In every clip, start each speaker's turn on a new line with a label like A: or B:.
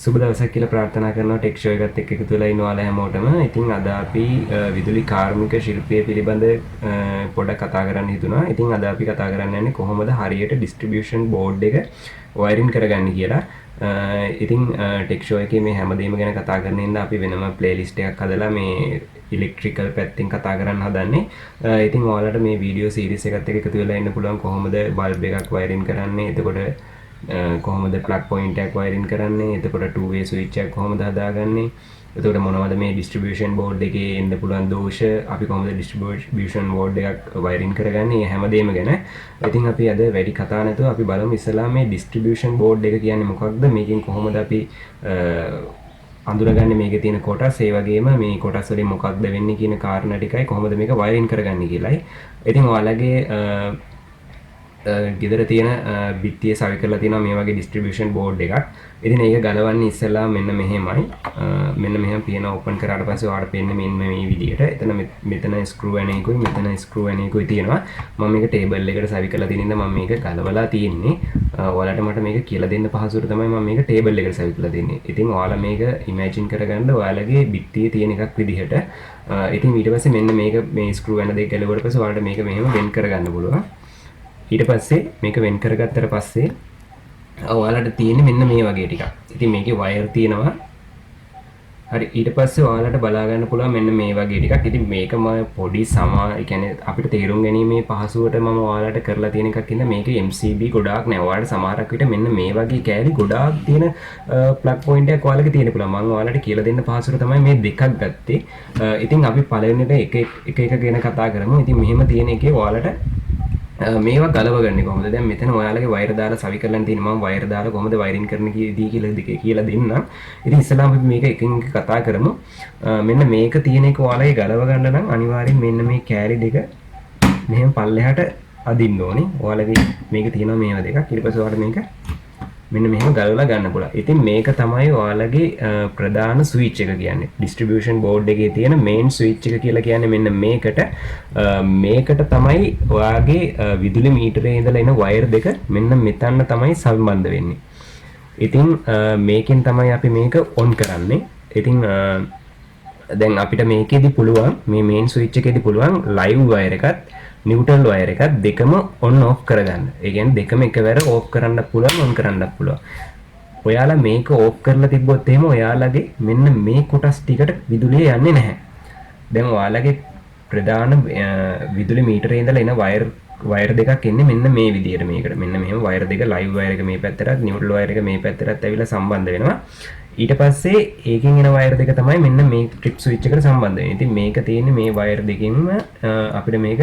A: සුබ දවසක් කියලා ප්‍රාර්ථනා කරනවා ටෙක් ෂෝ එකත් එක්ක එකතු වෙලා ඉන්න ඔයාලා හැමෝටම. ඉතින් අද අපි විදුලි කාර්මික ශිල්පය පිළිබඳ පොඩ්ඩක් කතා කරන්න හිතුණා. ඉතින් අද අපි කතා කරන්න යන්නේ කොහොමද හරියට ඩිස්ට්‍රිබියුෂන් බෝඩ් එක වයරින් කරගන්නේ කියලා. ඉතින් ටෙක් ෂෝ එකේ මේ හැමදේම ගැන කතා කරන ඉඳලා අපි වෙනම ප්ලේලිස්ට් එකක් හදලා මේ ඉලෙක්ට්‍රිකල් පැත්තෙන් කතා කරන්න හදන්නේ. ඉතින් ඔයාලට මේ වීඩියෝ සීරීස් එකත් එක්ක එකතු වෙලා ඉන්න පුළුවන් කොහොමද බල්බ් එකක් වයරින් කරන්නේ. එතකොට කොහොමද ප්ලග් පොයින්ට් එකක් වයරින් කරන්නේ. එතකොට 2-way ස්විච් එකක් කොහොමද හදාගන්නේ. එතකොට මොනවද මේ ඩිස්ට්‍රිබියුෂන් බෝඩ් එකේ එන්න පුළුවන් දෝෂ, අපි කොහොමද ඩිස්ට්‍රිබියුෂන් බෝඩ් එකක් වයරින් කරගන්නේ, හැමදේම ගැන. ඉතින් අපි අද වැඩි කතා නැතුව අපි බලමු ඉස්සලා මේ ඩිස්ට්‍රිබියුෂන් බෝඩ් එක කියන්නේ මොකක්ද, මේකෙන් කොහොමද අපි අඳුරගන්නේ මේකේ තියෙන කොටස්, ඒ වගේම මේ කොටස් වලින් මොකක්ද වෙන්නේ කියන කාරණා ටිකයි කොහොමද මේක වයරින් කරගන්නේ කියලායි. ඉතින් ඔයාලගේ ගෙදර තියෙන බිත්තිය සවි කරලා තියෙනවා මේ වගේ ඩිස්ට්‍රිබියුෂන් බෝඩ් එකක්. ඉතින් ඒක ගලවන්නේ ඉස්සෙල්ලා මෙන්න මෙහෙමයි. මෙන්න මෙහෙම පියන ඕපන් කරාට පස්සේ ඔයාලට පේන්නේ මෙන්න මේ විදිහට. එතන මෙතන ස්ක්‍රූ ඇන එකකුයි මෙතන ස්ක්‍රූ ඇන එකකුයි තියෙනවා. මම මේක ටේබල් එකට සවි කරලා තියෙන ඉඳන් මම මේක ගලවලා තියෙන්නේ. ඔයාලට මට මේක කියලා දෙන්න පහසුවට තමයි මම මේක ටේබල් එකට සවි කරලා දෙන්නේ. ඉතින් ඔයාලා මේක ඉමේජින් කරගන්න ඔයාලගේ බිත්තියේ තියෙන එකක් විදිහට. ඉතින් ඊට පස්සේ මෙන්න මේක මේ ස්ක්‍රූ ඇන දෙක ගැලවුවට පස්සේ ඔයාලට මේක මෙහෙම වෙන් කරගන්න පුළුවන්. ඊට පස්සේ මේක වෙන් කරගත්තට පස්සේ ඔයාලට තියෙන්නේ මෙන්න මේ වගේ ටිකක්. ඉතින් මේකේ වයර් තියෙනවා. හරි, ඊට පස්සේ ඔයාලට බලා ගන්න පුළුවන් මෙන්න මේ වගේ ටිකක්. ඉතින් මේක මම පොඩි ඒ කියන්නේ අපිට තේරුම් ගැනීමේ පහසුවට මම ඔයාලට කරලා තියෙන එකක් ඉන්න. මේකේ MCB ගොඩාක් නෑ. ඔයාලට සමහරක් විට මෙන්න මේ වගේ කෑලි ගොඩාක් තියෙන ප්ලග් පොයින්ට් එකක් ඔයාලගේ තියෙන්න පුළුවන්. මම ඔයාලට කියලා දෙන්න පහසුවට තමයි මේ දෙකක් ගත්තේ. ඉතින් අපි පළවෙනිට එක ගැන කතා කරමු. ඉතින් මෙහෙම තියෙන එකේ ඔයාලට මේවා ගලවගන්නේ කොහොමද? දැන් මෙතන ඔයාලගේ වයර් දාලා සවි කරලා තියෙන මම වයර් දාලා කොහොමද වයරින් කරන්න කියලා දෙන්නම්. ඉතින් ඉස්සෙල්ලාම අපි මේක එකින් එක කතා කරමු. මෙන්න මේක තියෙන එක ඔයාලගේ ගලව ගන්න නම් අනිවාර්යෙන් මෙන්න මේ කෑලි දෙක මෙහෙම පල්ලෙහාට අදින්න ඕනේ. ඔයාලගේ මේක තියෙනවා මේවා දෙකක්. ඊට පස්සේ ඔයාලට මේක මෙන්න මෙහෙම ගලවලා ගන්න පුළුවන්. ඉතින් මේක තමයි ඔයාලගේ ප්‍රධාන ස්විච් එක කියන්නේ. ඩිස්ට්‍රිබියුෂන් බෝඩ් එකේ තියෙන මේන් ස්විච් එක කියලා කියන්නේ මෙන්න මේකට. මේකට තමයි ඔයාගේ විදුලි මීටරේ ඉඳලා එන වයර් දෙක මෙන්න මෙතන තමයි සම්බන්ධ වෙන්නේ. ඉතින් මේකෙන් තමයි අපි මේක ඔන් කරන්නේ. ඉතින් දැන් අපිට මේකෙදි පුළුවන් මේ මේන් ස්විච් එකේදී පුළුවන් ලයිව් වයර් එකත් නිව්ට්‍රල් වයර් එකත් දෙකම ඔන් ඔෆ් කරගන්න. ඒ කියන්නේ දෙකම එකවර ඕෆ් කරන්න පුළුවන්, ඔන් කරන්නත් පුළුවන්. ඔයාලා මේක ඕෆ් කරලා තිබ්බොත් එහෙම ඔයාලගේ මෙන්න මේ කොටස් ටිකට විදුලිය යන්නේ නැහැ. දැන් ඔයාලගේ ප්‍රධාන විදුලි මීටරේ ඉඳලා එන වයර් දෙකක් එන්නේ මෙන්න මේ විදිහට මේකට. මෙන්න මෙහෙම වයර් දෙක, ලයිව් වයර් එක මේ පැත්තටත් නිව්ට්‍රල් වයර් එක මේ පැත්තටත් ඇවිල්ලා සම්බන්ධ වෙනවා. ඊට පස්සේ ඒකෙන් එන වයර් දෙක තමයි මෙන්න මේ ට්‍රිප් ස්විච් එකට සම්බන්ධ වෙන්නේ. ඉතින් මේක තියෙන්නේ මේ වයර් දෙකෙන්ම අපිට මේව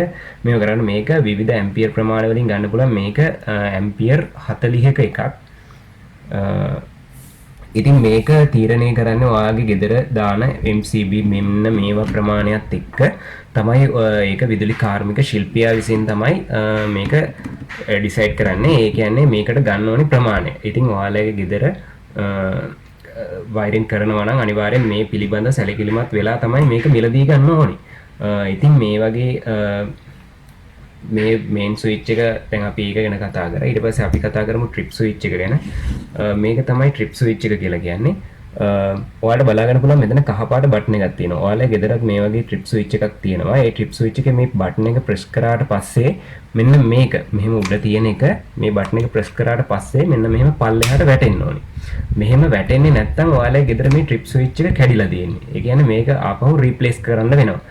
A: කරන්න මේක විවිධ ඇම්පියර් ප්‍රමාණ වලින් ගන්න පුළුවන්. මේක ඇම්පියර් 40ක එකක්. ඉතින් මේක තීරණය කරන්නේ ඔයාගේ ගෙදර දාන MCB මෙන්න මේවා ප්‍රමාණයත් එක්ක තමයි ඒක විදුලි කාර්මික ශිල්පියා විසින් තමයි මේක ඩිසයිඩ් කරන්නේ. ඒ කියන්නේ මේකට ගන්න ඕනේ ප්‍රමාණය. ඉතින් ඔයාලගේ ගෙදර වයරින් කරනවා නම් අනිවාර්යෙන් මේ පිළිබඳ සැලකිලිමත් වෙලා තමයි මේක මිලදී ගන්න ඕනේ. ඉතින් මේ වගේ මේ මේන් ස්විච් එක දැන් අපි ඒක ගැන කතා කරා. ඊට පස්සේ අපි කතා කරමු ට්‍රිප් ස්විච් එක ගැන. මේක තමයි ට්‍රිප් ස්විච් එක කියලා කියන්නේ. ඔයාලට බලා ගන්න පුළුවන් මෙතන කහපාට බටන් එකක් තියෙනවා. ඔයාලගේ ගෙදරත් මේ වගේ ට්‍රිප් ස්විච් එකක් තියෙනවා. ඒ ට්‍රිප් ස්විච් එකේ මේ බටන් එක ප්‍රෙස් කරාට පස්සේ මෙන්න මේක මෙහෙම උඩ තියෙන එක මේ බටන් එක ප්‍රෙස් කරාට පස්සේ මෙන්න මෙහෙම පල්ලෙහාට වැටෙන්න ඕනේ. මෙහෙම වැටෙන්නේ නැත්නම් ඔයාලගේ ගෙදර මේ ට්‍රිප් ස්විච් එක කැඩිලා තියෙන්නේ. ඒ කියන්නේ මේක ආපහු රීප්ලේස් කරන්න වෙනවා.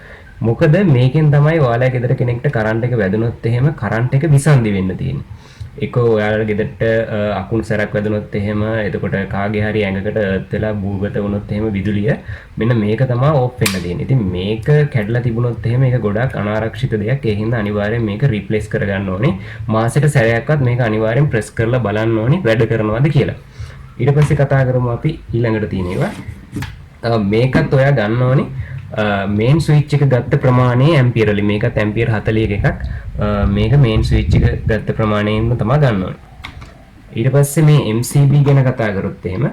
A: මොකද මේකෙන් තමයි ඔයාලගේ ගෙදර කෙනෙක්ට කරන්ට් එක වැදුනොත් එහෙම කරන්ට් එක විසන්දි වෙන්න තියෙන්නේ. ඒක ඔයාලගේ ගෙදරට අකුණු සැරක් වැදුනොත් එහෙම, එතකොට කාගේ හරි ඇඟකට අර්ත් වෙලා භූගත වුණොත් එහෙම විදුලිය මෙන්න මේක තමයි ඕෆ් වෙන්න තියෙන්නේ. ඉතින් මේක කැඩලා තිබුණොත් එහෙම ඒක ගොඩක් අනාරක්ෂිත දෙයක්. ඒ හින්දා අනිවාර්යෙන් මේක රීප්ලේස් කරගන්න ඕනේ. මාසෙට සැරයක්වත් මේක අනිවාර්යෙන් ප්‍රෙස් කරලා බලන්න ඕනේ වැඩ කරනවද කියලා. ඊට පස්සේ කතා කරමු අපි ඊළඟට තියෙන ඒවා. මේකත් ඔයා ගන්න ඕනේ මේන් ස්විච් එක ගත්ත ප්‍රමාණය ඇම්පියර් වලින්. මේකත් ඇම්පියර් 40ක එකක්. මේක මේන් ස්විච් එක ගත්ත ප්‍රමාණයෙන්ම තමයි ගන්න ඕනේ. ඊට පස්සේ මේ MCB ගැන කතා කරොත් එහෙම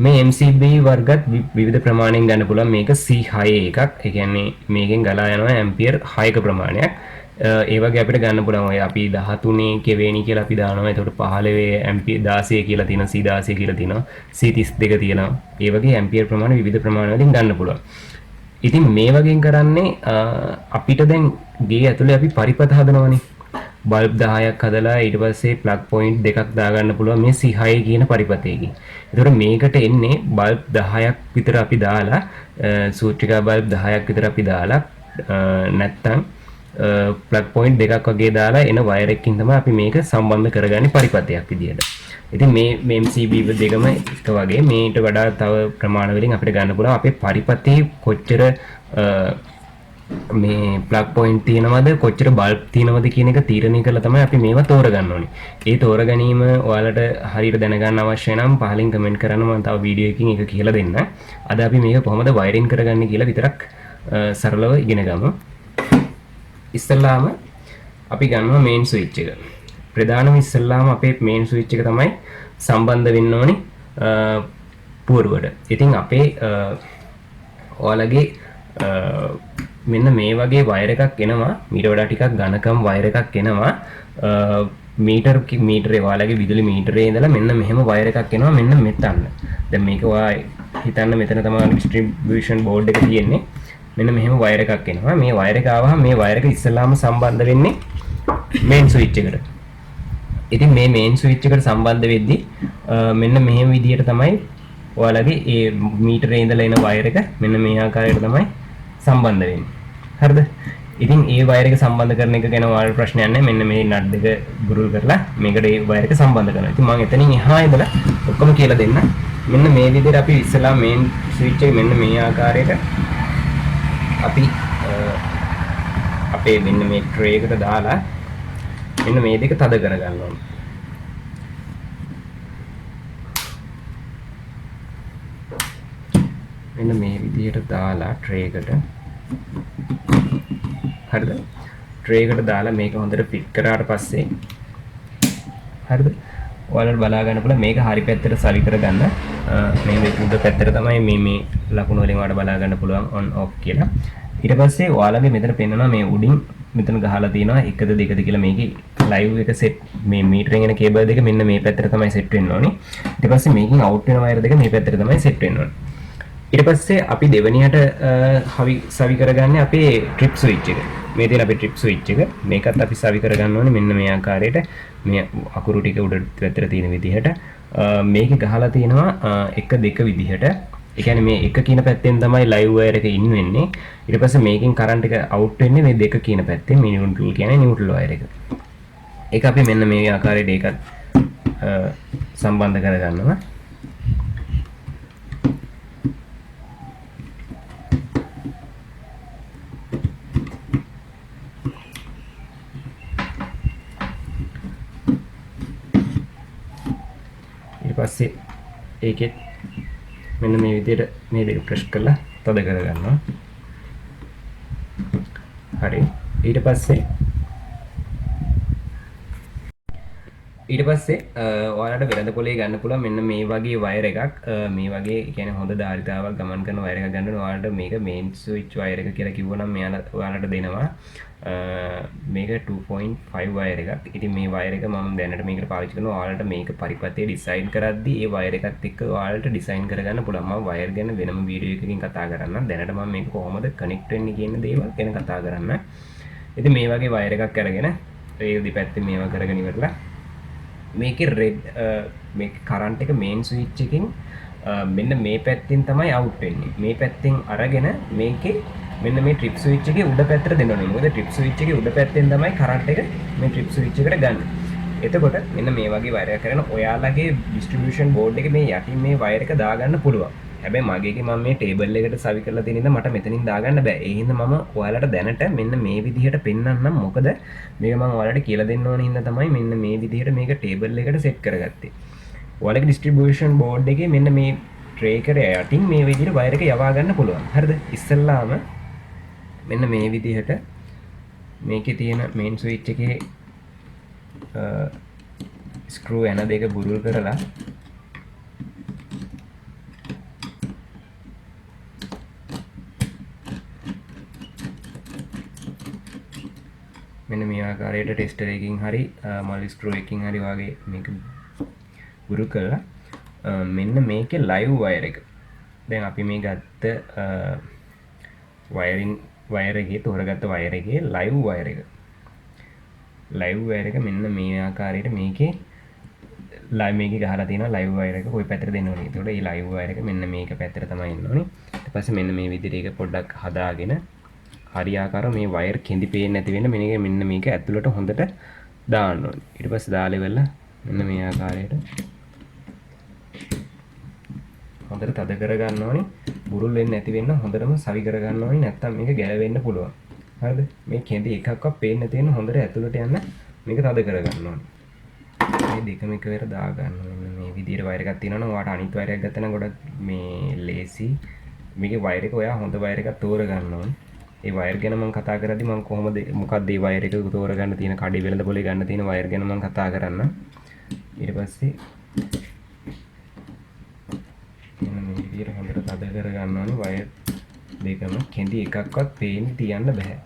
A: මේ MCB වර්ගත් විවිධ ප්‍රමාණයෙන් ගන්න පුළුවන්. මේක C6 එකක්. ඒ කියන්නේ මේකෙන් ගලා යනවා ඇම්පියර් 6ක ප්‍රමාණයක්. ඒ වගේ අපිට ගන්න පුළුවන්. ඔය අපි 13 කෙවෙනි කියලා අපි දානවා. එතකොට 15 ඇම්පියර් 16 කියලා තියෙනවා, C16 කියලා තියෙනවා, C32 තියෙනවා. ඒ වගේ ඇම්පියර් ප්‍රමාණ විවිධ ප්‍රමාණ වලින් ගන්න පුළුවන්. ඉතින් මේ වගේන් කරන්නේ අපිට දැන් ගේ ඇතුලේ අපි පරිපථ හදනවනේ. බල්බ් 10ක් හදලා ඊට පස්සේ ප්ලග් පොයින්ට් දෙකක් දාගන්න පුළුවන් මේ C6 කියන පරිපථයකින්. ඒතකොට මේකට එන්නේ බල්බ් 10ක් විතර අපි දාලා සූත්‍රිකා බල්බ් 10ක් විතර අපි දාලා නැත්තම් ප්ලග් පොයින්ට් දෙකක් වගේ දාලා එන වයර් එකකින් තමයි අපි මේක සම්බන්ධ කරගන්නේ පරිපථයක් විදියට. ඉතින් මේ MCB දෙකම එක වගේ මේට වඩා තව ප්‍රමාණ වලින් අපිට ගන්න පුළුවන් අපේ පරිපථයේ කොච්චර මේ ප්ලග් පොයින්ට් තියෙනවද කොච්චර බල්බ් තියෙනවද කියන එක තීරණය කරලා තමයි අපි මේවා තෝරගන්න ඕනේ. ඒ තෝරගැනීම ඔයාලට හරියට දැනගන්න අවශ්‍ය නම් පහලින් කමෙන්ට් කරන්න මම තව වීඩියෝ එකකින් ඒක කියලා දෙන්න. අද අපි මේක කොහොමද වයරින් කරගන්නේ කියලා විතරක් සරලව ඉගෙන ගමු. ඉස්සෙල්ලාම අපි ගන්නවා මේන් ස්විච් එක. ප්‍රධානම ඉස්සෙල්ලාම අපේ මේන් ස්විච් එක තමයි සම්බන්ධ වෙන්න ඕනේ පුවරුවට. ඉතින් අපේ ඔයාලගේ මෙන්න මේ වගේ වයර් එකක් එනවා. මීට වඩා ටිකක් ඝනකම් වයර් එකක් එනවා. මීටරේ ඔයාලගේ විදුලි මීටරේ ඉඳලා මෙන්න මෙහෙම වයර් එකක් එනවා මෙන්න මෙතන. දැන් මේක ඔයා හිතන්න මෙතන තමයි ඩිස්ට්‍රිබියුෂන් බෝඩ් එක තියෙන්නේ. මෙන්න මෙහෙම වයර් එකක් එනවා. මේ වයර් එක ආවහම මේ වයර් එක ඉස්සෙල්ලාම සම්බන්ධ වෙන්නේ මේන් ස්විච් එකට. ඉතින් මේ මේන් ස්විච් එකට සම්බන්ධ වෙද්දී මෙන්න මෙහෙම විදියට තමයි ඔයාලගේ ඒ මීටරේ ඉඳලා එන වයර් එක මෙන්න මේ ආකාරයට තමයි සම්බන්ධ වෙන්නේ. හරිද? ඉතින් ඒ වයර් එක සම්බන්ධ කරන එක ගැන ඔයාලට ප්‍රශ්නයක් නැහැ. මෙන්න මේ නට් දෙක බුරුල් කරලා මේකට ඒ වයර් එක සම්බන්ධ කරනවා. ඉතින් මම එතනින් එහා ඉඳලා ඔක්කොම කියලා දෙන්න. මෙන්න මේ විදිහට අපි ඉස්සලා මේන් ස්විච් එක මෙන්න මේ ආකාරයට අපි අපේ මෙන්න මේ ට්‍රේ එකට දාලා මෙන්න මේ දෙක තද කරගන්න ඕනේ. මෙන්න මේ විදිහට දාලා ට්‍රේ එකට හරිද? ට්‍රේ එකට දාලා මේක හොඳට ෆිட் කරාට පස්සේ හරිද? ඔයාලට බලා ගන්න පුළුවන් මේක හරි පැත්තට සවි කරගන්න. මේ උඩ පැත්තට තමයි මේ ලකුණු වලින් ඔයාලට බලා ගන්න පුළුවන් on off කියලා. ඊට පස්සේ ඔයාලගේ මෙතන පෙන්නනවා මේ උඩින් මෙතන ගහලා තියෙනවා 1ද 2ද කියලා මේකේ ලයිව් එක සෙට් මේ මීටරෙන් එන කේබල් දෙක මෙන්න මේ පැත්තට තමයි සෙට් වෙන්න ඕනේ. ඊට පස්සේ මේකෙන් අවුට් වෙන වයර් දෙක මේ පැත්තට තමයි සෙට් වෙන්න ඕනේ. ඊට පස්සේ අපි දෙවෙනියට සවි කරගන්නේ අපේ ට්‍රිප් ස්විච් එක. මේ තියෙන අපේ ට්‍රිප් ස්විච් එක. මේකත් අපි සවි කරගන්න ඕනේ මෙන්න මේ ආකාරයට. මේ අකුරු ටික උඩ පැත්තට තියෙන විදිහට. මේකේ ගහලා තියෙනවා 1 2 විදිහට. ඒ කියන්නේ මේ 1 කියන පැත්තෙන් තමයි ලයිව් වයර් එක ඉන් වෙන්නේ. ඊට පස්සේ මේකෙන් කරන්ට් එක අවුට් වෙන්නේ මේ 2 කියන පැත්තෙන්. මේ නියුට්‍රල් කියන්නේ නියුට්‍රල් වයර් එක. ඒක අපි මෙන්න මේ ආකාරයට ඒකත් සම්බන්ධ කරගන්නවා. පස්සේ ඒකෙත් මෙන්න මේ විදිහට මේ දෙක ප්‍රෙස් කරලා තද කරගන්නවා. හරි. ඊට පස්සේ ඔයාලට වෙළඳ පොලේ ගන්න පුළුවන් මෙන්න මේ වගේ වයර් එකක්. මේ වගේ කියන්නේ හොඳ ධාරිතාවක් ගමන් කරන වයර් එකක් ගන්න ඕන. ඔයාලට මේක මේන් ස්විච් වයර් එක කියලා කිව්වනම් ඔයාලට දෙනවා. මේක 2.5 වයර් එකක්. ඉතින් මේ වයර් එක මම දැනට මේකට පාවිච්චි කරනවා. ඔයාලට මේක පරිපථය ඩිසයින් කරද්දී ඒ වයර් එකත් එක්ක ඔයාලට ඩිසයින් කරගන්න පුළුවන්. මම වයර් ගැන වෙනම වීඩියෝ එකකින් කතා කරන්නම්. දැනට මම මේක කොහොමද කනෙක්ට් වෙන්නේ කියන දේවල් ගැන කතා කරන්න. ඉතින් මේ වගේ වයර් එකක් අරගෙන ඒ දෙපැත්තේ මේවා කරගෙන ඉවරලා මේකේ රෙඩ් මේ කරන්ට් එක මේන් ස්විච් එකකින් මෙන්න මේ පැත්තෙන් තමයි අවුට් වෙන්නේ. මේ පැත්තෙන් අරගෙන මේකේ මෙන්න මේ ට්‍රිප් ස්විච් එකේ උඩ පැත්තට දෙන්න ඕනේ. මොකද ට්‍රිප් ස්විච් එකේ උඩ පැත්තෙන් තමයි කරන්ට් එක මේ ට්‍රිප් ස්විච් එකට ගන්න. එතකොට මෙන්න මේ වගේ වයර් එකක් කරගෙන ඔයාලගේ ඩිස්ට්‍රිබියුෂන් බෝඩ් එකේ මේ යටින් මේ වයර් එක දාගන්න පුළුවන්. හැබැයි මගේකේ මම මේ ටේබල් එකට සවි කරලා තියෙන ඉඳන් මට මෙතනින් දාගන්න බෑ. ඒ හින්දා මම ඔයාලට දැනට මෙන්න මේ විදිහට පෙන්නන්නම්. මොකද මේක මම ඔයාලට කියලා දෙන්න ඕන හින්දා තමයි මෙන්න මේ විදිහට මේක ටේබල් එකට සෙට් කරගත්තේ. ඔයාලගේ ඩිස්ට්‍රිබියුෂන් බෝඩ් එකේ මෙන්න මේ ට්‍රේ එකට යටින් මේ විදිහට වයර් එක යවා ගන්න පුළුවන්. හරිද? ඉස්සෙල්ලාම මෙන්න මේ විදිහට මේකේ තියෙන මේන් ස්විච් එකේ ස්ක්‍රූ ඇන දෙක බුරුල් කරලා මෙන්න මේ ආකාරයට ටෙස්ටර් එකකින් හරි මල්ටි ස්ක්‍රූ එකකින් හරි වගේ මේක ගුරු කරලා මෙන්න මේකේ ලයිව් වයර් එක. දැන් අපි මේ ගත්ත වයර් එකේ තෝරගත්ත වයර් එකේ ලයිව් වයර් එක. ලයිව් වයර් එක මෙන්න මේ ආකාරයට මේකේ මේකේ ගහලා තියෙනවා ලයිව් වයර් එක කොයි පැත්තට දෙන්න ඕනේ. ඒතකොට මේ ලයිව් වයර් එක මෙන්න මේක පැත්තට තමයි එන්න ඕනේ. ඊට පස්සේ මෙන්න මේ විදිහට ඒක පොඩ්ඩක් හදාගෙන හරියාකාරව මේ වයර් කෙඳි පේන්නේ නැති වෙන්න මෙන්න මේක ඇතුළට හොඳට දාන්න ඕනේ. ඊට පස්සේ දාලා ඉවරලා මෙන්න මේ ආකාරයට හොඳට තද කර ගන්න ඕනේ. බුරුල් වෙන්නේ නැති වෙන්න හොඳටම සවි කර ගන්න ඕනේ. නැත්තම් මේක ගැලවෙන්න පුළුවන්. හරිද? මේ කෙඳි එකක්වත් පේන්නේ නැති වෙන්න හොඳට ඇතුළට යන්න මේක තද කර ගන්න ඕනේ. මේ දෙකම එකවර දා ගන්න ඕනේ. මේ විදිහට වයර් එකක් තියෙනවා නම් ඔයාට අනිත් වයර් එකක් ගත්තා නම් ගොඩක් මේ ලේසි. මේකේ වයර් එක ඔයා හොඳ වයර් එකක් තෝර ගන්න ඕනේ. ඒ වයර් ගැන මම කතා කරද්දි මම කොහොමද මොකක්ද මේ වයර් එක තෝරගන්න තියෙන කඩේ වෙළඳ පොලේ ගන්න තියෙන වයර් ගැන මම කතා කරන්න. ඊට පස්සේ මෙන්න මේ විදිහට හොඳට තද කර ගන්න ඕනේ වයර් දෙකම කෙඳි එකක්වත් පේන්නේ තියන්න බෑ.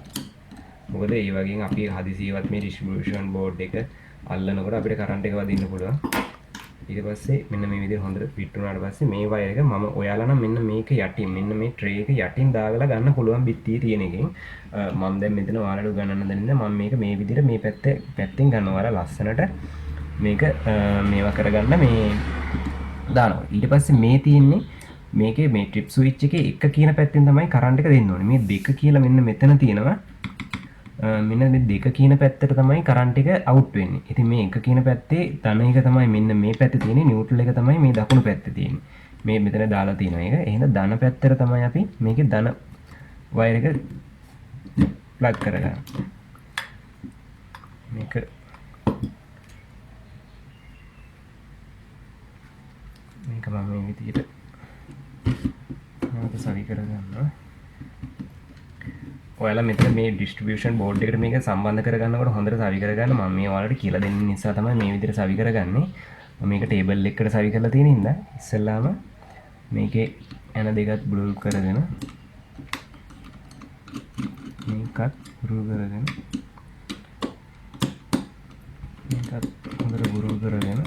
A: මොකද ඒ වගේම අපි හදිසියවත් මේ ඩිස්ට්‍රිබියුෂන් බෝඩ් එක අල්ලනකොට අපිට කරන්ට් එක වදින්න පුළුවන්. ඊට පස්සේ මෙන්න මේ විදිහට හොඳට ෆිට වුණාට පස්සේ මේ වයර් එක මම ඔයාලා නම් මෙන්න මේක යටින් මෙන්න මේ ට්‍රේ එක යටින් දාගලා ගන්න පුළුවන් බිත්තිය තියෙන එකෙන්. මම දැන් මෙතන ඔයාලට උගන්වන්න දෙන්නේ මම මේක මේ විදිහට මේ පැත්තෙන් ගන්නවා. ඔයාලා ලස්සනට මේක මේවා කරගන්න මේ දානවා. ඊට පස්සේ මේ තියෙන්නේ මේකේ මේ ට්‍රිප් ස්විච් එකේ එක කියන පැත්තෙන් තමයි කරන්ට් එක දෙන්න ඕනේ. මේ දෙක කියලා මෙන්න මෙතන තියෙනවා. මෙන්න මේ දෙක කියන පැත්තට තමයි කරන්ට් එක අවුට් වෙන්නේ. ඉතින් මේ එක කියන පැත්තේ ධන එක තමයි මෙන්න මේ පැත්තේ තියෙන්නේ. නියුට්‍රල් එක තමයි මේ දකුණු පැත්තේ තියෙන්නේ. මේ මෙතන දාලා තියෙනවා ඒක. එහෙනම් ධන පැත්තට තමයි අපි මේකේ ධන වයර් එක ප්ලග් කරගන්න. මේක මම මේ විදිහට නැවත සවි කරගන්නවා. ඔයාලා මෙතන මේ ඩිස්ට්‍රිබියුෂන් බෝඩ් එකට මේක සම්බන්ධ කරගන්නකොට හොඳට සවි කරගන්න. මම මේ ඔයාලට කියලා දෙන්න නිසා තමයි මේ විදිහට සවි කරගන්නේ. මම මේක ටේබල් එකකට සවි කරලා තියෙන ඉඳලා ඉස්සෙල්ලාම මේකේ යන දෙකත් බුරුල් කරගෙන මේකත් බුරුල් කරගෙන මේකත් හොඳට බුරුල් කරගෙන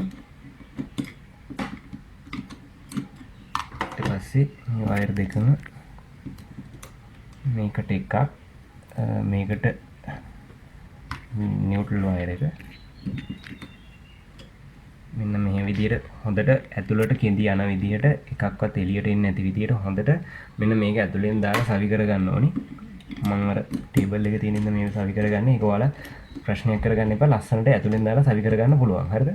A: ඊට පස්සේ මේ වයර් දෙකම මේකට එකක් මේකට නියුට්‍රල් වයර් එක මෙන්න මේ විදිහට හොඳට ඇතුළට කෙඳි යන විදිහට එකක්වත් එළියට එන්නේ නැති විදිහට හොඳට මෙන්න මේක ඇතුළෙන් දාලා සවි කරගන්න ඕනි. මම අර ටේබල් එකේ තියෙන ඉඳ මේක සවි කරගන්නේ. ඒක ඔයාලා ප්‍රශ්නයක් කරගන්න එපා. ලස්සනට ඇතුළෙන් දාලා සවි කරගන්න පුළුවන්. හරිද?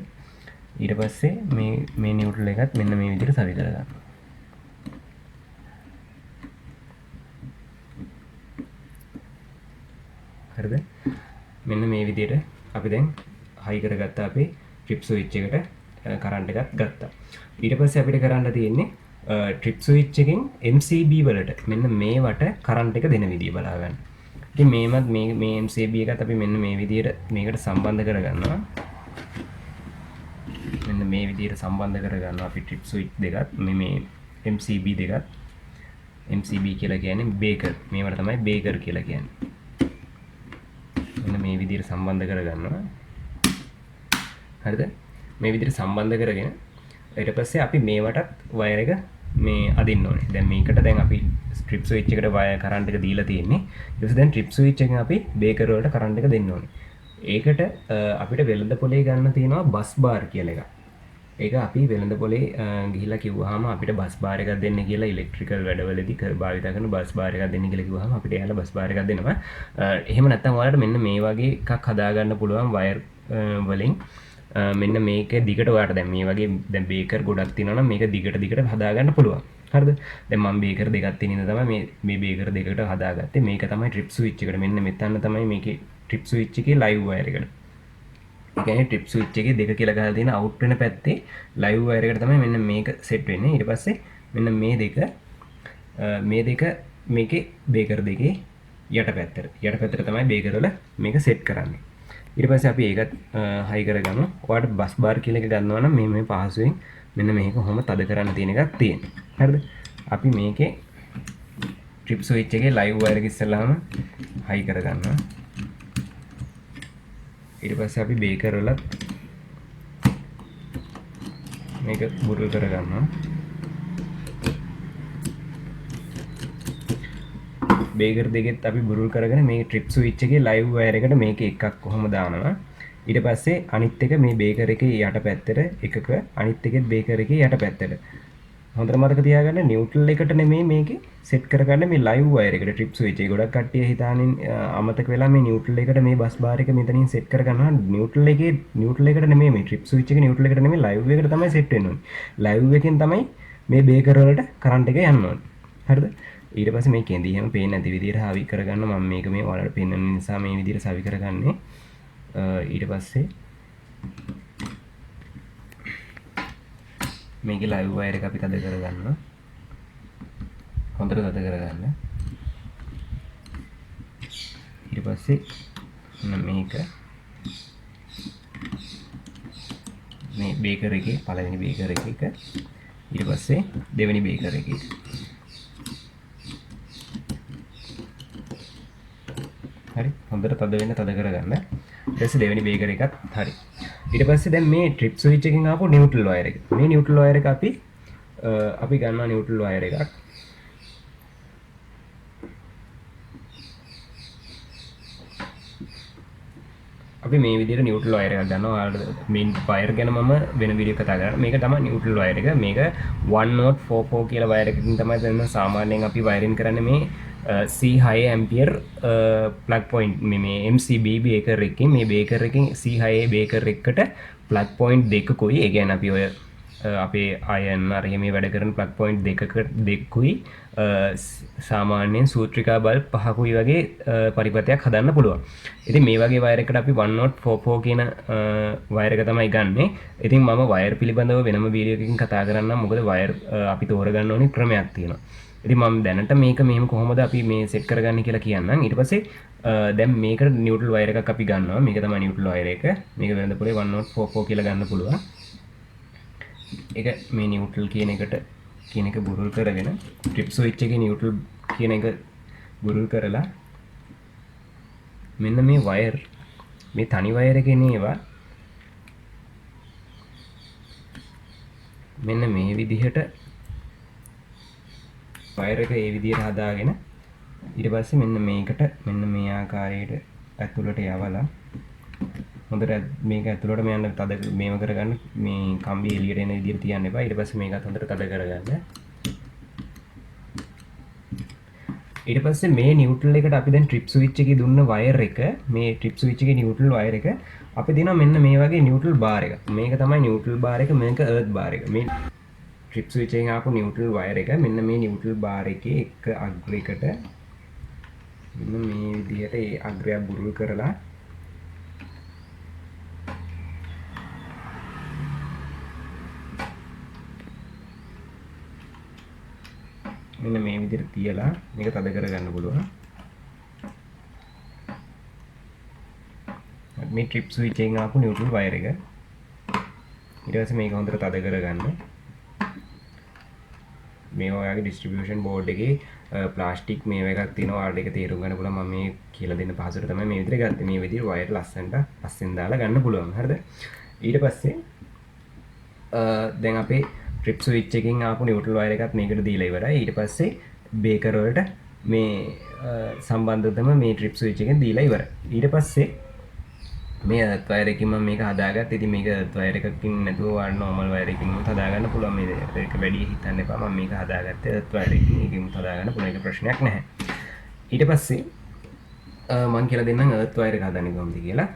A: ඊට පස්සේ මේ නියුට්‍රල් එකත් මෙන්න මේ විදිහට සවි කරගන්න. හරිද? මෙන්න මේ විදිහට අපි දැන් හයි කරගත්තා අපේ ට්‍රිප් ස්විච් එකට කරන්ට් එකක් ගත්තා. ඊට පස්සේ අපිට කරන්න තියෙන්නේ ට්‍රිප් ස්විච් එකෙන් MCB වලට මෙන්න මේවට කරන්ට් එක දෙන විදිය බලා ගන්න. ඉතින් මේවත් මේ MCB එකත් අපි මෙන්න මේ විදිහට මේකට සම්බන්ධ කරගන්නවා. මෙන්න මේ විදිහට සම්බන්ධ කරගන්නවා අපි ට්‍රිප් ස්විච් දෙකත් මේ MCB දෙකත්. MCB කියලා කියන්නේ බේකර්. මේවට තමයි බේකර් කියලා කියන්නේ. මෙන්න මේ විදිහට සම්බන්ධ කරගන්නවා. හරිද? මේ විදිහට සම්බන්ධ කරගෙන ඊට පස්සේ අපි මේවටත් වයර් එක මේ අදින්න ඕනේ. දැන් මේකට දැන් අපි ස්ට්‍රිප් ස්විච් එකට වයර් කරන්ට් එක දීලා තියෙන්නේ. ඊට පස්සේ දැන් ට්‍රිප් ස්විච් එකෙන් අපි බේකර් වලට කරන්ට් එක දෙන්න ඕනේ. ඒකට අපිට වෙළඳ පොලේ ගන්න තියෙනවා බස් බාර් කියලා එකක්. ඒක අපි වෙළඳ පොලේ ගිහිලා කිව්වහම අපිට බස් බාර් එකක් දෙන්න කියලා ඉලෙක්ට්‍රිකල් වැඩවලදී භාවිත කරන බස් බාර් එකක් දෙන්න කියලා කිව්වහම අපිට එයාලා බස් බාර් එකක් දෙනවා. එහෙම නැත්නම් ඔයාලට මෙන්න මේ වගේ එකක් හදාගන්න පුළුවන් වයර් වලින්. මෙන්න මේක දිගට ඔයාලට දැන් මේ වගේ දැන් බේකර් ගොඩක් තියෙනවා නම් මේක දිගට හදාගන්න පුළුවන්. හරිද? දැන් මම බේකර් දෙකක් තියෙන ඉඳ තමයි මේ බේකර් දෙකට හදාගත්තේ. මේක තමයි ට්‍රිප් ස්විච් එකට. මෙන්න මෙතන තමයි මේකේ ට්‍රිප් ස්විච් එකේ ලයිව් වයර් එකට. ඒ කියන්නේ ට්‍රිප් ස්විච් එකේ දෙක කියලා ගහලා තියෙන අවුට් වෙන පැත්තේ ලයිව් වයර් එකට තමයි මෙන්න මේක සෙට් වෙන්නේ. ඊට පස්සේ මෙන්න මේ දෙක මේකේ බේකර් දෙකේ යට පැත්තට තමයි බේකර් වල මේක සෙට් කරන්නේ. ඊට පස්සේ අපි ඒකත් හයි කරගමු. ඔයාලට බස් බාර් කියලා එක ගන්නවා නම් මේ පහසුවෙන් මෙන්න මේක කොහොම තද කරන්න තියෙන එකක් තියෙනවා. හරිද? අපි මේකේ ට්‍රිප් ස්විච් එකේ ලයිව් වයර් එක ඉස්සෙල්ලාම හයි කරගන්නවා. ඊට පස්සේ අපි බේකර් වල මේක බුරුල් කරගන්නවා. බේකර් දෙකෙත් අපි බුරුල් කරගෙන මේ ට්‍රිප් ස්විච් එකේ ලයිව් වයර් එකට මේක එකක් කොහොම දානවා. ඊට පස්සේ අනිත් එක මේ බේකර් එකේ යට පැත්තට එකක අනිත් එකෙත් බේකර් එකේ යට පැත්තට. හොඳට මතක තියාගන්න නියුට්‍රල් එකට නෙමෙයි මේකේ සෙට් කරගන්න මේ ලයිව් වයර් එකට ට්‍රිප් ස්විච් එක. ගොඩක් කට්ටිය හිතානින් අමතක වෙලා මේ නියුට්‍රල් එකට මේ බස් බාර් එක මෙතනින් සෙට් කරගන්නවා. නියුට්‍රල් එකට නෙමෙයි මේ ට්‍රිප් ස්විච් එක නියුට්‍රල් එකට නෙමෙයි ලයිව් එකට තමයි සෙට් වෙන්න ඕනේ. ලයිව් එකෙන් තමයි මේ බේකර් වලට කරන්ට් එක යන්න ඕනේ. හරිද? ඊට පස්සේ මේ කෙඳි එහෙම පේන්නේ නැති විදිහට හාවි කරගන්න. මම මේක මේ ඔයාලට පෙන්වන්න නිසා මේ විදිහට සවි කරගන්නේ. ඊට පස්සේ මේකේ ලයිව් වයර් එක අපි තද කරගන්නවා. හොඳට තද කරගන්න. ඊට පස්සේ මේක මේ බේකර් එකේ පළවෙනි බේකර් එක ඊට පස්සේ දෙවෙනි බේකර් එකේ හරි හොඳට තද වෙන්න තද කරගන්න. ඊට පස්සේ දෙවෙනි බේකර් එකත් හරි. ඊට පස්සේ දැන් මේ ට්‍රිප් ස්විච් එකකින් ආපු නියුට්‍රල් වයර් එක. මේ නියුට්‍රල් වයර් එක අපි ගන්නවා නියුට්‍රල් වයර් එකක්. අපි මේ විදිහට නියුට්‍රල් වයර් එකක් ගන්නවා. ඔයාලට මේ වයර් ගැන මම වෙන වීඩියෝ කතා කරනවා. මේක තමයි නියුට්‍රල් වයර් එක. මේක 1044 කියලා වයර් එකකින් තමයි දැන් සාමාන්‍යයෙන් අපි වයරින් කරන්නේ මේ C6 ඇම්පියර් ප්ලග් පොයින්ට් මේ MCB බේකර් එකකින් මේ බේකර් එකකින් C6 බේකර් එකකට ප්ලග් පොයින්ට් දෙකකුයි. ඒ කියන්නේ අපි ඔය අපේ අයන් අර මේ වැඩ කරන ප්ලග් පොයින්ට් දෙකකුයි සාමාන්‍යයෙන් සූත්‍රිකා බල්බ් 5කුයි වගේ පරිපථයක් හදන්න පුළුවන්. ඉතින් මේ වගේ වයර් එකකට අපි 1044 කියන වයර් එක තමයි ගන්නෙ. ඉතින් මම වයර් පිළිබඳව වෙනම වීඩියෝ එකකින් කතා කරන්නම්. මොකද වයර් අපි තෝරගන්න ඕනේ ක්‍රමයක් තියෙනවා. ඉතින් මම දැනට මේක මෙහෙම කොහොමද අපි මේ සෙට් කරගන්නේ කියලා කියන්නම්. ඊට පස්සේ දැන් මේකට නියුට්‍රල් වයර් එකක් අපි ගන්නවා. මේක තමයි නියුට්‍රල් වයර් එක. මේක වෙනද පොලේ 1044 කියලා ගන්න පුළුවන්. ඒක මේ නියුට්‍රල් කියන එක බුරුල් කරගෙන ට්‍රිප් ස්විච් එකේ නියුට්‍රල් කියන එක බුරුල් කරලා මෙන්න මේ වයර් මේ තනි වයර් එකේ නේවා මෙන්න මේ විදිහට වයර් එක ඒ විදිහට හදාගෙන ඊට පස්සේ මෙන්න මේකට මෙන්න මේ ආකාරයට ඇතුළට යවලා හොඳට මේක ඇතුළට යන්න තද මේව කරගන්න. මේ කම්බි එළියට එන විදිහට තියන්න එපා. ඊට පස්සේ මේකත් හොඳට තද කරගන්න. ඊට පස්සේ මේ නියුට්‍රල් එකට අපි දැන් ට්‍රිප් ස්විච් එකේ දුන්න වයර් එක මේ ට්‍රිප් ස්විච් එකේ නියුට්‍රල් වයර් එක අපි දෙනවා මෙන්න මේ වගේ නියුට්‍රල් බාර් එක. මේක තමයි නියුට්‍රල් බාර් එක. මේක අර්ත් බාර් එක. මේ ට්‍රිප් ස්විච් එකෙන් ආපු නියුට්‍රල් වයර් එක මෙන්න මේ නියුට්‍රල් බාර් එකේ එක අග්‍රයකට මෙන්න මේ විදිහට ඒ අග්‍රය බුරුල් කරලා මෙන්න මේ විදිහට තියලා මේක තද කරගන්න පුළුවන්. මේ ට්‍රිප් ස්විච් එකෙන් ආපු නියුට්‍රල් වයර් එක. ඊට පස්සේ මේක හොඳට තද කරගන්න. මේ ඔයාගේ ඩිස්ට්‍රිබියුෂන් බෝඩ් එකේ ප්ලාස්ටික් මේව එකක් තියෙනවා. ඔයාලට ඒක තේරුම් ගන්න පුළුවන්. මම මේ කියලා දෙන්න පහසුවට තමයි මේ විදිහට ගත්තේ. මේ විදිහට වයර් ලස්සනට පස්සෙන් දාලා ගන්න පුළුවන්. හරිද? ඊට පස්සේ දැන් අපේ ට්‍රිප් ස්විච් එකකින් ආපු නියුට්‍රල් වයර් එකත් මේකට දීලා ඉවරයි. ඊට පස්සේ බේකර් වලට මේ සම්බන්ධතම මේ ට්‍රිප් ස්විච් එකෙන් දීලා ඉවරයි. ඊට පස්සේ මේ අර්ත් වයර් එකකින් මම මේක හදාගත්තා. ඉතින් මේක අර්ත් වයර් එකකින් නැතුව වාඩි නෝමල් වයර් එකකින් හදාගන්න පුළුවන්. මේ ඒක වැඩි හිතන්න එපා. මම මේක හදාගත්තේ අර්ත් වයර් එකකින්. ඒකෙන් හදාගන්න පුළුවන්. ඒක ප්‍රශ්නයක් නැහැ. ඊට පස්සේ මම කියලා දෙන්නම් අර්ත් වයර් එක හදන්නේ කොහොමද කියලා.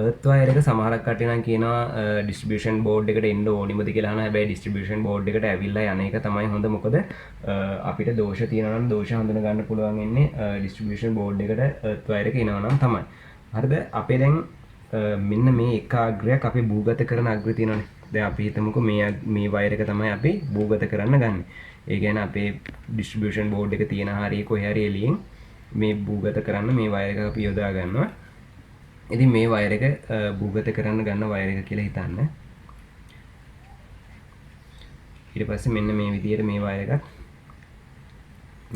A: අර්ත් වයර් එක සමහරක් කට්ටිය නම් කියනවා ඩිස්ට්‍රිබියුෂන් බෝඩ් එකට එන්න ඕනිමද කියලා අහනවා. හැබැයි ඩිස්ට්‍රිබියුෂන් බෝඩ් එකට ඇවිල්ලා යන එක තමයි හොඳ. මොකද අපිට දෝෂ තියෙනවා නම් දෝෂ හඳුන ගන්න පුළුවන් ඉන්නේ ඩිස්ට්‍රිබියුෂන් බෝඩ් එකට අර්ත් වයර් එක එනවා නම් තමයි. හරිද? අපේ දැන් මෙන්න මේ එක අග්‍රයක් අපි භූගත කරන අග්‍රය තියෙනවානේ. දැන් අපි හිතමුකෝ මේ වයර් එක තමයි අපි භූගත කරන්න ගන්න. ඒ කියන්නේ අපේ ඩිස්ට්‍රිබියුෂන් බෝඩ් එක තියෙන හරිය කොහේ හරි එළියෙන් මේ භූගත කරන්න මේ වයර් එක අපි යොදා ගන්නවා. ඉතින් මේ වයර් එක භූගත කරන්න ගන්න වයර් එක කියලා හිතන්න. ඊට පස්සේ මෙන්න මේ විදිහට මේ වයර් එකත්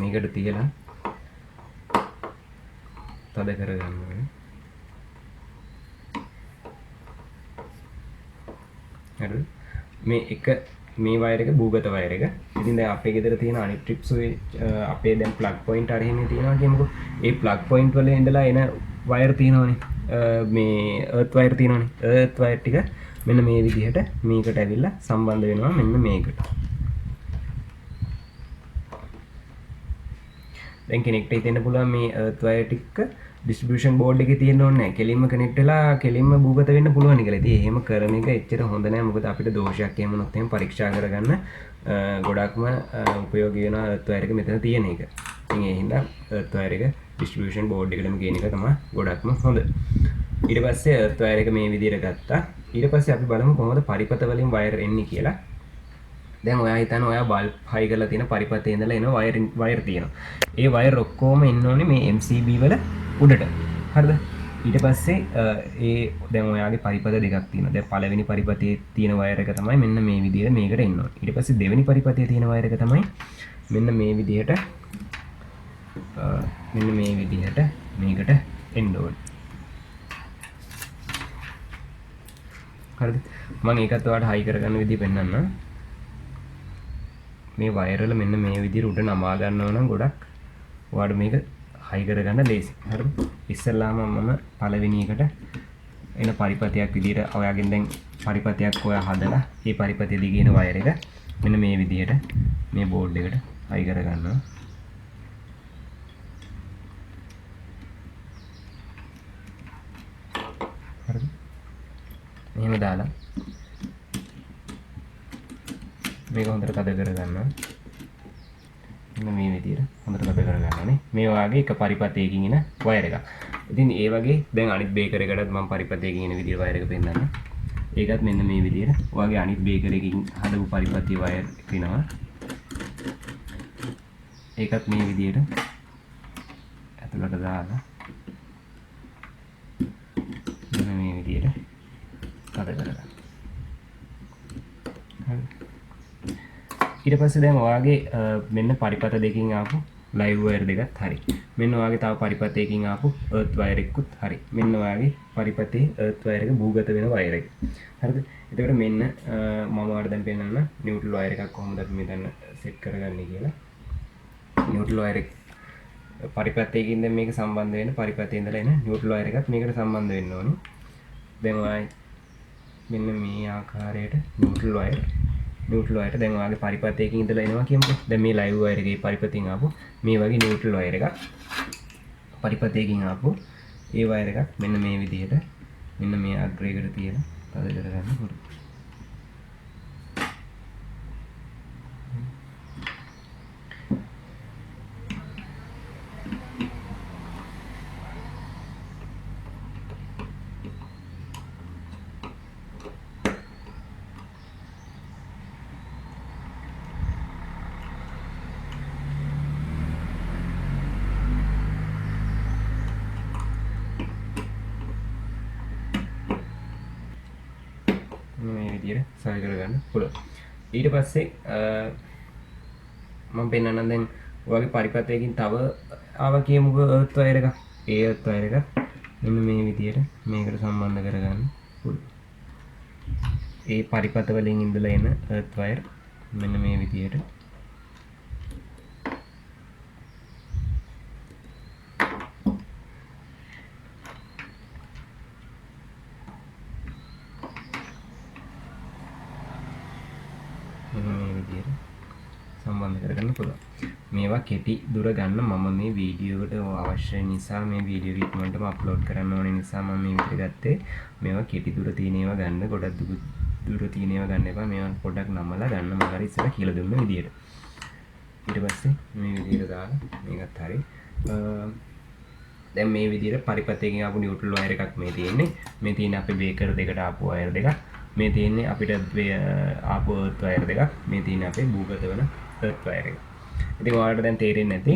A: මේකට තියලා තද කරගන්න ඕනේ. හරිද? මේ එක මේ වයර් එක භූගත වයර් එක. ඉතින් දැන් අපේ ගෙදර තියෙන අනිත් ට්‍රිප් ස්විච් අපේ දැන් ප්ලග් පොයින්ට් අර එහෙම තියෙනවා කියමුකෝ. ඒ ප්ලග් පොයින්ට් වල ඉඳලා එන වයර් තියෙනවනේ. මේ අර්ත් වයර් තියෙනවනේ. අර්ත් වයර් ටික මෙන්න මේ විදිහට මේකට ඇවිල්ලා සම්බන්ධ වෙනවා මෙන්න මේකට. දැන් කෙනෙක්ට හිතෙන්න පුළුවන් මේ අර්ත් වයර් ටික ඩිස්ට්‍රිබියුෂන් බෝඩ් එකේ තියෙන්න ඕනේ නැහැ. කෙලින්ම කනෙක්ට් වෙලා කෙලින්ම භූගත වෙන්න පුළුවන් කියලා. ඉතින් එහෙම කරන එක එච්චර හොඳ නැහැ. මොකද අපිට දෝෂයක් එහෙම වුණොත් එහෙම පරීක්ෂා කරගන්න ගොඩක්ම උපයෝගී වෙන අර්ත් වයර් එක මෙතන තියෙන එක. ඉතින් ඒ හින්දා අර්ත් වයර් එක ඩිස්ට්‍රිබියුෂන් බෝඩ් එකටම ගේන එක තමයි ගොඩක්ම හොඳ. ඊට පස්සේ අර්ත් වයර් එක මේ විදිහට ගත්තා. ඊට පස්සේ අපි බලමු කොහොමද පරිපත වලින් වයර් එන්නේ කියලා. දැන් ඔයා හිතන්න ඔයා බල්බ් හයි කරලා තියෙන පරිපතේ ඉඳලා එන වයර් තියෙනවා. ඒ වයර් ඔක්කොම එන්න ඕනේ මේ MCB වල උඩට. හරිද? ඊට පස්සේ ඒ දැන් ඔයාගේ පරිපත දෙකක් තියෙනවා. දැන් පළවෙනි පරිපතේ තියෙන වයර් එක තමයි මෙන්න මේ විදිහට මේකට එන්න ඕනේ. ඊට පස්සේ දෙවෙනි පරිපතේ තියෙන වයර් එක තමයි මෙන්න මේ විදිහට මේකට එන්න ඕනේ. හරිද? මම ඒකත් ඔයාලට හයි කරගන්න විදිහ පෙන්නන්නම්. මේ වයර් වල මෙන්න මේ විදිහට උඩ නමා ගන්නවා නම් ගොඩක් ඔයාලට මේක හයි කරගන්න ලේසි. හරිද? ඉස්සෙල්ලාම මම පළවෙනි එකට එන පරිපතයක් විදිහට ඔයාගෙන් දැන් පරිපතයක් ඔයා හදලා ඒ පරිපතය දිගේ එන වයර් එක මෙන්න මේ විදිහට මේ බෝඩ් එකට හයි කරගන්නවා. හරිද? මෙහෙම දාලා මේක හොඳට තද කරගන්නවා. මෙන්න මේ විදිහට හොඳට තද කරගන්නනේ. මේ වගේ එක පරිපතයකින් එන වයර් එකක්. ඉතින් ඒ වගේ දැන් අනිත් බේකර් එකටත් මම පරිපතයකින් එන විදිහට වයර් එක පෙන්නන්නම්. ඒකත් මෙන්න මේ විදිහට ඔයාගේ අනිත් බේකර් එකකින් හදපු පරිපතයේ වයර් තියෙනවා. ඒකත් මේ විදිහට ඇතුළට දාලා මෙන්න මේ විදිහට තද කරගන්න. හරි. ඊට පස්සේ දැන් ඔයාගේ මෙන්න පරිපත දෙකකින් ආපු ලයිව් වයර් දෙකත් හරි. මෙන්න ඔයාගේ තව පරිපතයකින් ආපු අර්ත් වයර් එකකුත් හරි. මෙන්න ඔයාගේ පරිපතේ අර්ත් වයර් එක භූගත වෙන වයර් එක. හරිද? එතකොට මෙන්න මම ඔයාලට දැන් පෙන්නන්න නියුට්‍රල් වයර් එකක් කොහොමද අපි මෙතන සෙට් කරගන්නේ කියලා. නියුට්‍රල් වයර් එක පරිපතයකින් දැන් මේක සම්බන්ධ වෙන පරිපතේ ඉඳලා එන නියුට්‍රල් වයර් එකත් මේකට සම්බන්ධ වෙන්න ඕනේ. දැන් ඔයා මෙන්න මේ ආකාරයට නියුට්‍රල් වයර් දැන් ඔයාගේ පරිපතයකින් ඉඳලා එනවා කියමුකෝ. දැන් මේ ලයිව් වයර් එකේ පරිපතෙන් ආපු මේ වගේ නියුට්‍රල් වයර් එකක් පරිපතයකින් ආපු ඒ වයර් එකක් මෙන්න මේ විදිහට මෙන්න මේ අග්‍රයකට තියලා තද කරගන්න පුළුවන්. මේ විදිහට සවි කරගන්න පුළුවන්. ඊට පස්සේ මම පෙන්නන්නම් දැන් ඔයාගේ පරිපතයකින් තව ආවා කියමුකෝ අර්ත් වයර් එකක්. ඒ අර්ත් වයර් එක මෙන්න මේ විදිහට මේකට සම්බන්ධ කරගන්න පුළුවන්. ඒ පරිපත වලින් ඉඳලා එන අර්ත් වයර් මෙන්න මේ විදිහට සම්බන්ධ කරගන්න පුළුවන්. මේවා කෙටි දුර ගන්න මම මේ වීඩියෝ එකට අවශ්‍ය නිසා මේ වීඩියෝ ඉක්මනටම අප්ලෝඩ් කරන්න ඕනේ නිසා මම මේ විදිහට ගත්තේ. මේවා කෙටි දුර තියෙන ඒවා ගන්න, ගොඩක් දුර තියෙන ඒවා ගන්න එපා. මේවා පොඩ්ඩක් නමලා ගන්න මම හරි ඉස්සෙල්ලා කියලා දුන්න විදිහට. ඊට පස්සේ මේ විදිහට දාලා මේකත් හරි. දැන් මේ විදිහට පරිපතයකින් ආපු නියුට්‍රල් වයර් එකක් මේ තියෙන්නේ. මේ තියෙන්නේ අපේ බේකර් දෙකට ආපු වයර් දෙකක්. මේ තියෙන්නේ අපිට ආපු අර්ත් වයර් දෙකක්. මේ තියෙන්නේ අපේ භූගත වෙන අර්ත් වයර් එක. ඉතින් ඔයාලට දැන් තේරෙන්නේ නැති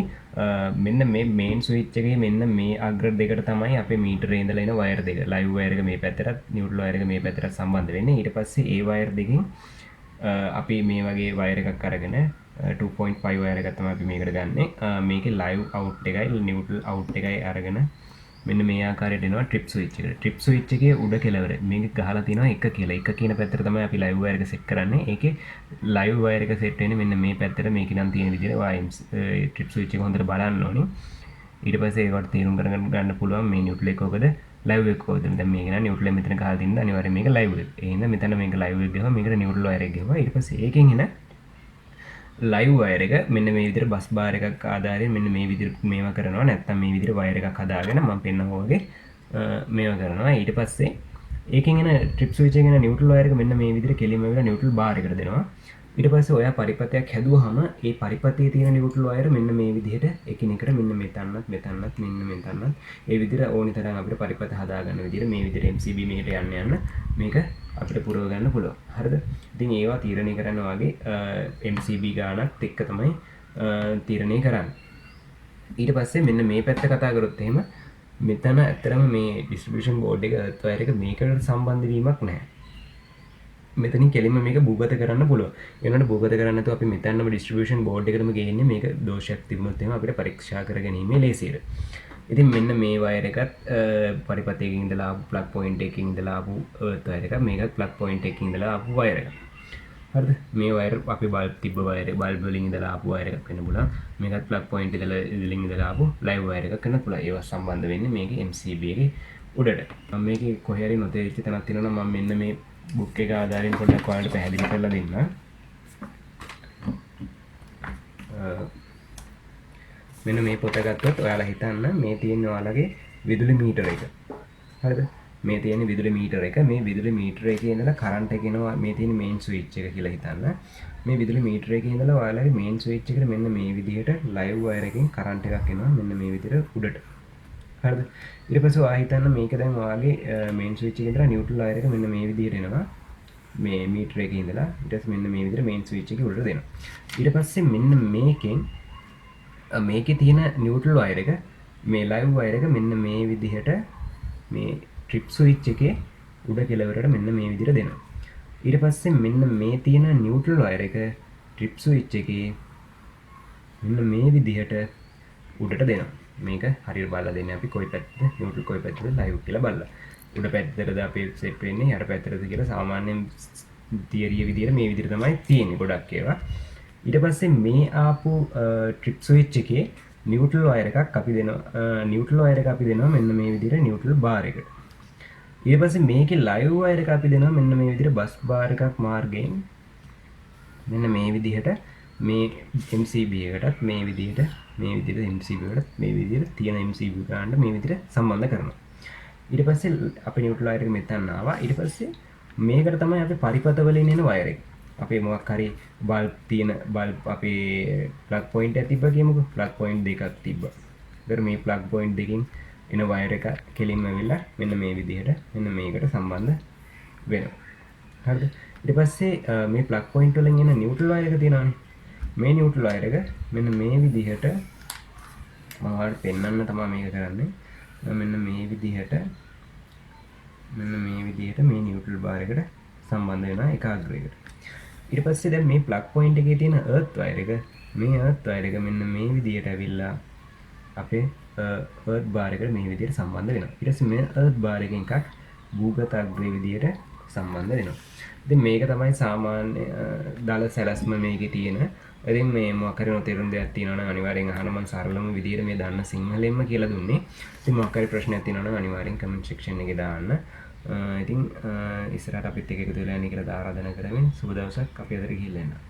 A: මෙන්න මේ මේන් ස්විච් එකේ මෙන්න මේ අග්‍ර දෙකට තමයි අපේ මීටරේ ඉඳලා එන වයර් දෙක. ලයිව් වයර් එක මේ පැත්තටත් නියුට්‍රල් වයර් එක මේ පැත්තටත් සම්බන්ධ වෙන්නේ. ඊට පස්සේ ඒ වයර් දෙකෙන් අපි මේ වගේ වයර් එකක් අරගෙන 2.5 වයර් එකක් තමයි අපි මේකට ගන්නෙ. මේකේ ලයිව් අවුට් එකයි නියුට්‍රල් අවුට් එකයි අරගෙන මෙන්න මේ ආකාරයට එනවා ට්‍රිප් ස්විච් එකට. ට්‍රිප් ස්විච් එකේ උඩ කෙළවර මේක ගහලා තියෙනවා 1 කියලා. 1 කියන පැත්තට තමයි අපි ලයිව් වයර් එක සෙට් කරන්නේ. ඒකේ ලයිව් වයර් එක සෙට් වෙන්නේ මෙන්න මේ පැත්තට. මේක නම් තියෙන විදිහට වයිම්ස් ට්‍රිප් ස්විච් එක හොඳට බලන්න ඕනේ. ඊට පස්සේ ඒකට තීරුම් කරගෙන ගන්න පුළුවන් මේ නියුට්‍රල් එක කොකද ලයිව් එක කොකද. දැන් මේක නම් නියුට්‍රල් මෙතන ගහලා තින්න අනිවාර්යයෙන් මේක ලයිව් එක. ඒ හින්දා මෙතන මේක ලයිව් එක ගහුවා මේකට නියුට්‍රල් වයර් එක ගහුවා. ඊට පස්සේ ඒකෙන් එන ලයිව් වයර් එක මෙන්න මේ විදිහට බස් බාර් එකක් ආධාරයෙන් මෙන්න මේ විදිහට මේවා කරනවා. නැත්නම් මේ විදිහට වයර් එකක් හදාගෙන මම පෙන්නනවා වගේ මේවා කරනවා. ඊට පස්සේ ඒකෙන් එන ට්‍රිප් ස්විච් එකෙන් එන නියුට්‍රල් වයර් එක මෙන්න මේ විදිහට කෙලින්ම වෙලා නියුට්‍රල් බාර් එකට දෙනවා. ඊට පස්සේ ඔයා පරිපථයක් හැදුවාම ඒ පරිපථයේ තියෙන නියුට්‍රල් වයර් මෙන්න මේ විදිහට එකිනෙකට මෙන්න මෙතනත් මෙන්න මෙතනත් ඒ විදිහට ඕනි තරම් අපිට පරිපථ හදාගන්න විදිහට මේ විදිහට MCB මෙහෙට යන්න මේක අපිට පුරව ගන්න පුළුවන්. හරිද? ඉතින් ඒවා තීරණය කරන්න වගේ MCB ගානක් එක්ක තමයි තීරණය කරන්නේ. ඊට පස්සේ මෙන්න මේ පැත්ත කතා කරොත් එහෙම මෙතන ඇත්තටම මේ ඩිස්ට්‍රිබියුෂන් බෝඩ් එක අර්ත් වයර් එක මේකට සම්බන්ධ වීමක් නැහැ. මෙතනින් කෙලින්ම මේක භූගත කරන්න පුළුවන්. ඒනොට භූගත කරන්න නැතුව අපි මෙතනම ඩිස්ට්‍රිබියුෂන් බෝඩ් එකටම ගේන්නේ මේක දෝෂයක් තිබුණොත් එහෙම අපිට පරීක්ෂා කර ගැනීම ලේසියට. ඉතින් මෙන්න මේ වයර් එකත් පරිපථයකින් ඉඳලා ආපු ප්ලග් පොයින්ට් එකකින් ඉඳලා ආපු අර්ත් වයර් එකක්. මේකත් ප්ලග් පොයින්ට් එකකින් ඉඳලා ආපු වයර් එකක්. හරිද? මේ වයර් අපි බල්බ් තිබ්බ වයර් බල්බ් වලින් ඉඳලා ආපු වයර් එකක් වෙන්න පුළුවන්. මේකත් ප්ලග් පොයින්ට් ඉඳලා ඉඳලා ආපු ලයිව් වයර් එකක් වෙන්න පුළුවන්. ඒවා සම්බන්ධ වෙන්නේ මේකේ MCB එකේ උඩට. මම මේකේ කොහේ හරි නොතේරිච්ච තැනක් තියෙනවා නම් මම මෙන්න මේ බුක් එක ආධාරයෙන් පොඩ්ඩක් ඔයාලට පැහැදිලි කරලා දෙන්න. මෙන්න මේ පොත ගත්තොත් ඔයාලා හිතන්න මේ තියෙන ඔයාලගේ විදුලි මීටර එක. හරිද? මේ තියෙන විදුලි මීටර එක. මේ විදුලි මීටර එකේ ඉඳලා කරන්ට් එක එනවා මේ තියෙන මේන් ස්විච් එක කියලා හිතන්න. මේ විදුලි මීටර එකේ ඉඳලා ඔයාලගේ මේන් ස්විච් එකට මෙන්න මේ විදිහට ලයිව් වයර් එකකින් කරන්ට් එකක් එනවා මෙන්න මේ විදිහට උඩට. හරිද? ඊට පස්සේ ඔයා හිතන්න මේක දැන් ඔයාගේ මේන් ස්විච් එකේ ඉඳලා නියුට්‍රල් වයර් එක මෙන්න මේ විදිහට එනවා. මේ මීටර එකේ ඉඳලා ඊට පස්සේ මෙන්න මේ විදිහට මේන් ස්විච් එකේ උඩට දෙනවා. ඊට පස්සේ මෙන්න මේකෙන් මේකේ තියෙන නියුට්‍රල් වයර් එක මේ ලයිව් වයර් එක මෙන්න මේ විදිහට මේ ට්‍රිප් ස්විච් එකේ උඩ කෙළවරට මෙන්න මේ විදිහට දෙනවා. ඊට පස්සේ මෙන්න මේ තියෙන නියුට්‍රල් වයර් එක ට්‍රිප් ස්විච් එකේ මෙන්න මේ විදිහට උඩට දෙනවා. මේක හරියට බලලා දෙන්නේ අපි කොයි පැත්තද නියුට්‍රල් කොයි පැත්තද ලයිව් කියලා බලලා. උඩ පැත්තටද අපි සෙට් වෙන්නේ යට පැත්තටද කියලා සාමාන්‍යයෙන් තියරිය විදිහට මේ විදිහට තමයි තියෙන්නේ ගොඩක් ඒවා. ඊට පස්සේ මේ ආපු ට්‍රිප් ස්විච් එකේ නියුට්‍රල් වයර් එකක් අපි දෙනවා. නියුට්‍රල් වයර් එක අපි දෙනවා මෙන්න මේ විදිහට නියුට්‍රල් බාර් එකට. ඊට පස්සේ මේකේ ලයිව් වයර් එක අපි දෙනවා මෙන්න මේ විදිහට බස් බාර් එකක් මාර්ගයෙන් මෙන්න මේ විදිහට මේ MCB එකටත් මේ විදිහට MCB එකට මේ විදිහට තියෙන MCB ගානට මේ විදිහට සම්බන්ධ කරනවා. ඊට පස්සේ අපි නියුට්‍රල් වයර් එක මෙතන ආවා. ඊට පස්සේ මේකට තමයි අපි පරිපථ වලින් එන වයර් එක. අපේ මොකක් හරි බල්බ් තියෙන බල්බ් අපේ ප්ලග් පොයින්ට් එකක් තිබ්බා කියමුකෝ. ප්ලග් පොයින්ට් දෙකක් තිබ්බා. ඒතර මේ ප්ලග් පොයින්ට් දෙකකින් එන වයර් එක කෙලින්ම ඇවිල්ලා මෙන්න මේ විදිහට මෙන්න මේකට සම්බන්ධ වෙනවා. හරිද? ඊට පස්සේ මේ ප්ලග් පොයින්ට් වලින් එන නියුට්‍රල් වයර් එක තියෙනවානේ. මේ නියුට්‍රල් වයර් එක මෙන්න මේ විදිහට මම ඔයාලට පෙන්වන්න තමයි මේක කරන්නේ. මෙන්න මේ විදිහට මේ නියුට්‍රල් බාර් එකට සම්බන්ධ වෙනවා ඒකාග්‍රයකට. ඊට පස්සේ දැන් මේ ප්ලග් පොයින්ට් එකේ තියෙන අර්ත් වයර් එක මේ අර්ත් වයර් එක මෙන්න මේ විදිහට ඇවිල්ලා අපේ අර්ත් බාර් එකට මේ විදිහට සම්බන්ධ වෙනවා. ඊට පස්සේ මේ අර්ත් බාර් එකෙන් එකක් භූගත අග්‍රය විදිහට සම්බන්ධ වෙනවා. ඉතින් මේක තමයි සාමාන්‍ය දල සැලැස්ම මේකේ තියෙන. ඉතින් මේ මොකක් හරි නොතේරුම් දෙයක් තියෙනවා නම් අනිවාර්යෙන් අහන්න. මම සරලම විදිහට මේ දන්න සිංහලෙන්ම කියලා දුන්නේ. ඉතින් මොකක් හරි ප්‍රශ්නයක් තියෙනවා නම් අනිවාර්යෙන් කමෙන්ට් සෙක්ෂන් එකේ දාන්න. ඉතින් ඉස්සරහට අපිත් එක්ක එකතු වෙලා යන්න කියලා ආරාධනා කරමින් සුබ දවසක් අපි අතර ගිහිල්ලා එනවා.